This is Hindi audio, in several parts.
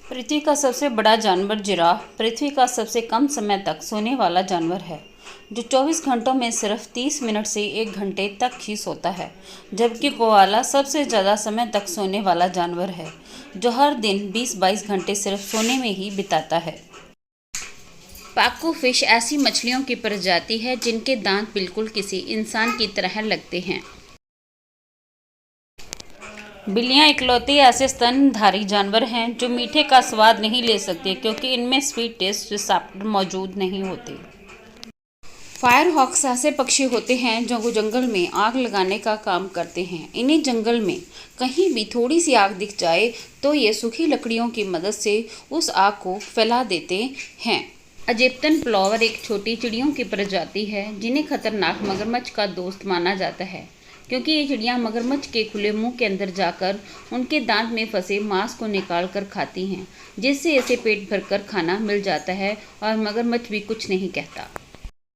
पृथ्वी का सबसे बड़ा जानवर जिराफ पृथ्वी का सबसे कम समय तक सोने वाला जानवर है, जो 24 घंटों में सिर्फ 30 मिनट से 1 घंटे तक ही सोता है। जबकि कोआला सबसे ज़्यादा समय तक सोने वाला जानवर है, जो हर दिन 20-22 घंटे सिर्फ सोने में ही बिताता है। पाकू फिश ऐसी मछलियों की प्रजाति है जिनके दांत बिल्कुल किसी इंसान की तरह लगते हैं। बिल्लियाँ इकलौते ऐसे स्तनधारी जानवर हैं जो मीठे का स्वाद नहीं ले सकते, क्योंकि इनमें स्वीट टेस्ट रिसेप्टर मौजूद नहीं होते। फायर हॉक्स ऐसे पक्षी होते हैं जो जंगल में आग लगाने का काम करते हैं। इन्हें जंगल में कहीं भी थोड़ी सी आग दिख जाए तो ये सूखी लकड़ियों की मदद से उस आग को फैला देते हैं। इजिप्शियन प्लोवर एक छोटी चिड़ियों की प्रजाति है जिन्हें खतरनाक मगरमच्छ का दोस्त माना जाता है, क्योंकि ये चिड़ियाँ मगरमच्छ के खुले मुंह के अंदर जाकर उनके दांत में फंसे मांस को निकाल कर खाती हैं, जिससे इसे पेट भरकर खाना मिल जाता है और मगरमच्छ भी कुछ नहीं कहता।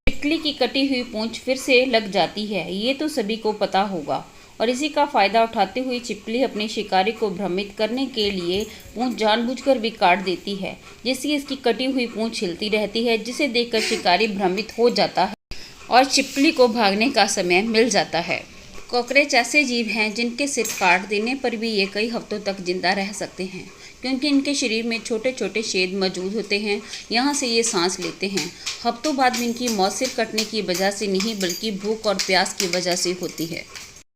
छिपकली की कटी हुई पूंछ फिर से लग जाती है, ये तो सभी को पता होगा, और इसी का फायदा उठाते हुए छिपकली अपने शिकारी को भ्रमित करने के लिए पूंछ जानबूझकर भी काट देती है, जिससे इसकी कटी हुई पूंछ हिलती रहती है, जिसे देखकर शिकारी भ्रमित हो जाता है और छिपकली को भागने का समय मिल जाता है। कॉकरोच ऐसे जीव हैं जिनके सिर काट देने पर भी ये कई हफ्तों तक जिंदा रह सकते हैं, क्योंकि इनके शरीर में छोटे छोटे छेद मौजूद होते हैं। यहाँ से ये सांस लेते हैं। हफ्तों बाद इनकी मौत सिर कटने की वजह से नहीं, बल्कि भूख और प्यास की वजह से होती है।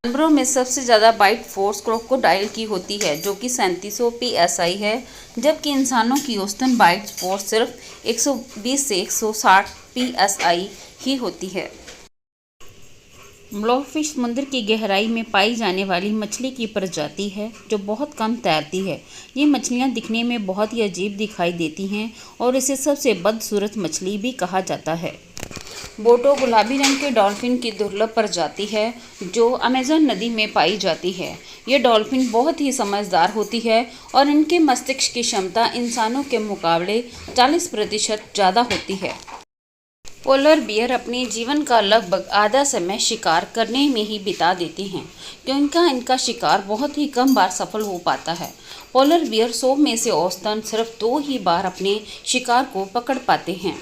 जानवरों में सबसे ज़्यादा बाइट फोर्स क्रोकोडाइल की होती है, जो कि 3700 psi है, जबकि इंसानों की औसतन बाइट फोर्स सिर्फ 120 से 160 psi ही होती है। ब्लॉफिश समुद्र की गहराई में पाई जाने वाली मछली की प्रजाति है, जो बहुत कम तैरती है। ये मछलियाँ दिखने में बहुत ही अजीब दिखाई देती हैं और इसे सबसे बदसूरत मछली भी कहा जाता है। बोटो गुलाबी रंग के डॉल्फिन की दुर्लभ प्रजाति है, जो अमेज़न नदी में पाई जाती है। ये डॉल्फिन बहुत ही समझदार होती है और इनके मस्तिष्क की क्षमता इंसानों के मुकाबले 40% ज़्यादा होती है। पोलर बियर अपने जीवन का लगभग आधा समय शिकार करने में ही बिता देते हैं, क्योंकि इनका शिकार बहुत ही कम बार सफल हो पाता है। पोलर बियर 100 में से औसतन सिर्फ 2 ही बार अपने शिकार को पकड़ पाते हैं।